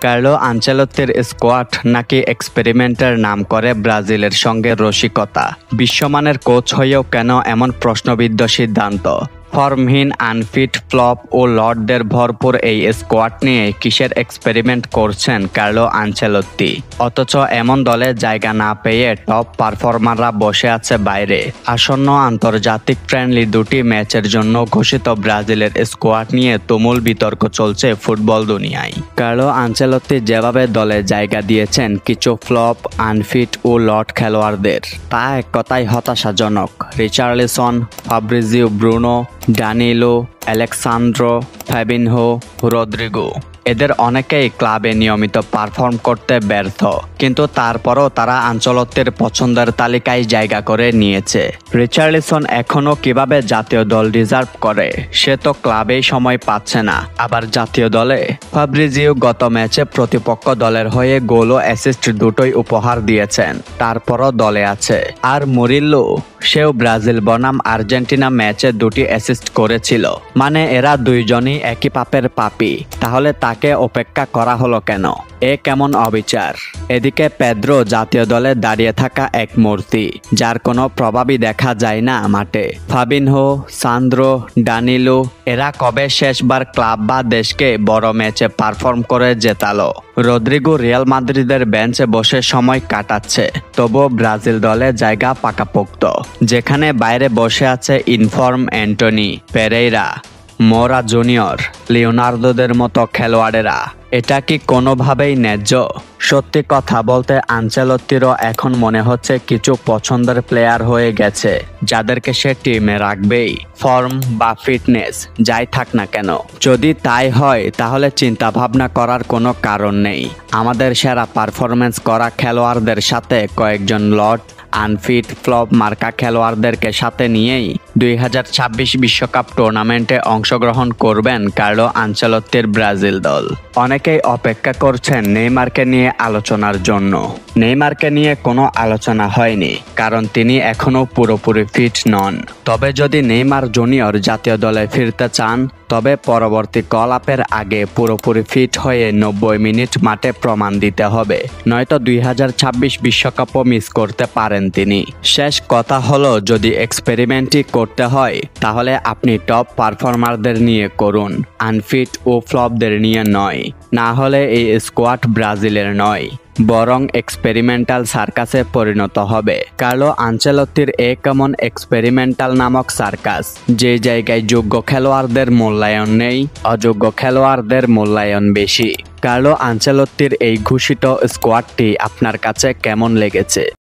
Carlo আনচেলত্তির squad নাকি এক্সপেরিমেন্টের নাম করে ব্রাজিলের সঙ্গে রসিকতা? বিশ্বমানের কোচ হয়েও কেন এমন প্রশ্নবিদ্ধ সিদ্ধান্ত? ফর্মহীন, আনফিট, ফ্লপ ও লর্ডদের ভরপুর এই স্কোয়াড নিয়ে কিসের এক্সপেরিমেন্ট করছেন কার্লো আনচেলত্তি? অথচ এমন দলে জায়গা না পেয়ে টপ পারফর্মাররা বসে আছে বাইরে। আসন্ন আন্তর্জাতিক ফ্রেন্ডলি দুটি ম্যাচের জন্য ঘোষিত ব্রাজিলের স্কোয়াড নিয়ে তুমুল বিতর্ক চলছে ফুটবল দুনিয়ায়। কার্লো আনচেলত্তি যেভাবে দলে জায়গা দিয়েছেন কিছু ফ্লপ, আনফিট ও লর্ড খেলোয়াড়দের, তা এক কথায় হতাশাজনক। Richarlison, Fabrizio Bruno, Danilo, Alexandro, Fabinho, Rodrigo, এদের অনেকেই ক্লাবে নিয়মিত পারফর্ম করতে ব্যর্থ, কিন্তু তারপরও তারা আনচেলত্তির পছন্দের তালিকায় জায়গা করে নিয়েছে। রিচার্লিসন এখনও কিভাবে জাতীয় দল ডিজার্ভ করে? সে তো ক্লাবেই সময় পাচ্ছে না, আবার জাতীয় দলে। ফাব্রিজিও গত ম্যাচে প্রতিপক্ষ দলের হয়ে গোল ও অ্যাসিস্ট দুটোই উপহার দিয়েছেন, তারপরও দলে আছে। আর মুরিল্লো, সেও ব্রাজিল বনাম আর্জেন্টিনা ম্যাচে দুটি অ্যাসিস্ট করেছিল। মানে এরা দুইজনই একই পাপের পাপী, তাহলে তাকে উপেক্ষা করা হলো কেন? এ কেমন অবিচার? এদিকে পেদ্রো জাতীয় দলে দাঁড়িয়ে থাকা এক মূর্তি, যার কোনো প্রভাবই দেখা যায় না মাঠে। ফাবিনহো, সান্দ্রো, ডানিলো, এরা কবে শেষবার ক্লাব বা দেশকে বড় ম্যাচে পারফর্ম করে জেতালো? রদ্রিগো রিয়াল মাদ্রিদের বেঞ্চে বসে সময় কাটাচ্ছে, তবুও ব্রাজিল দলে জায়গা পাকাপোক্ত, যেখানে বাইরে বসে আছে ইনফর্ম অ্যান্টনি, পেরেইরা, মোরা জুনিয়র, লিওনার্দোদের মতো খেলোয়াড়েরা। এটা কি কোনোভাবেই ন্যায্য? সত্যি কথা বলতে আনচেলত্তিরও এখন মনে হচ্ছে কিছু পছন্দের প্লেয়ার হয়ে গেছে, যাদেরকে সে টিমে রাখবেই, ফর্ম বা ফিটনেস যাই থাক না কেন। যদি তাই হয় তাহলে চিন্তা ভাবনা করার কোনো কারণ নেই। আমাদের সেরা পারফরমেন্স করা খেলোয়াড়দের সাথে কয়েকজন লর্ড, আনফিট, ফ্লপ মার্কা খেলোয়াড়দেরকে সাথে নিয়েই 2026 বিশ্বকাপ টুর্নামেন্টে অংশগ্রহণ করবেন কার্লো আনচেলত্তির ব্রাজিল দল। অনেকেই অপেক্ষা করছেন নেইমারকে নিয়ে আলোচনার জন্য। নেইমারকে নিয়ে কোনো আলোচনা হয়নি, কারণ তিনি এখনও পুরোপুরি ফিট নন। তবে যদি নেইমার জুনিয়র জাতীয় দলে ফিরতে চান, তবে পরবর্তী কল আপের আগে পুরোপুরি ফিট হয়ে 90 মিনিট মাঠে প্রমাণ দিতে হবে, নয়তো 2026 বিশ্বকাপও মিস করতে পারেন তিনি। শেষ কথা হলো, যদি এক্সপেরিমেন্টই করতে হয় তাহলে আপনি টপ পারফর্মারদের নিয়ে করুন, আনফিট ও ফ্লপদের নিয়ে নয়। না হলে এই স্কোয়াড ব্রাজিলের নয়, বরং এক্সপেরিমেন্টাল সার্কাসে পরিণত হবে। কার্লো আনচেলত্তির এ কেমন এক্সপেরিমেন্টাল নামক সার্কাস, যে জায়গায় যোগ্য খেলোয়াড়দের মূল্যায়ন নেই, অযোগ্য খেলোয়াড়দের মূল্যায়ন বেশি। কার্লো আনচেলত্তির এই ঘোষিত স্কোয়াডটি আপনার কাছে কেমন লেগেছে?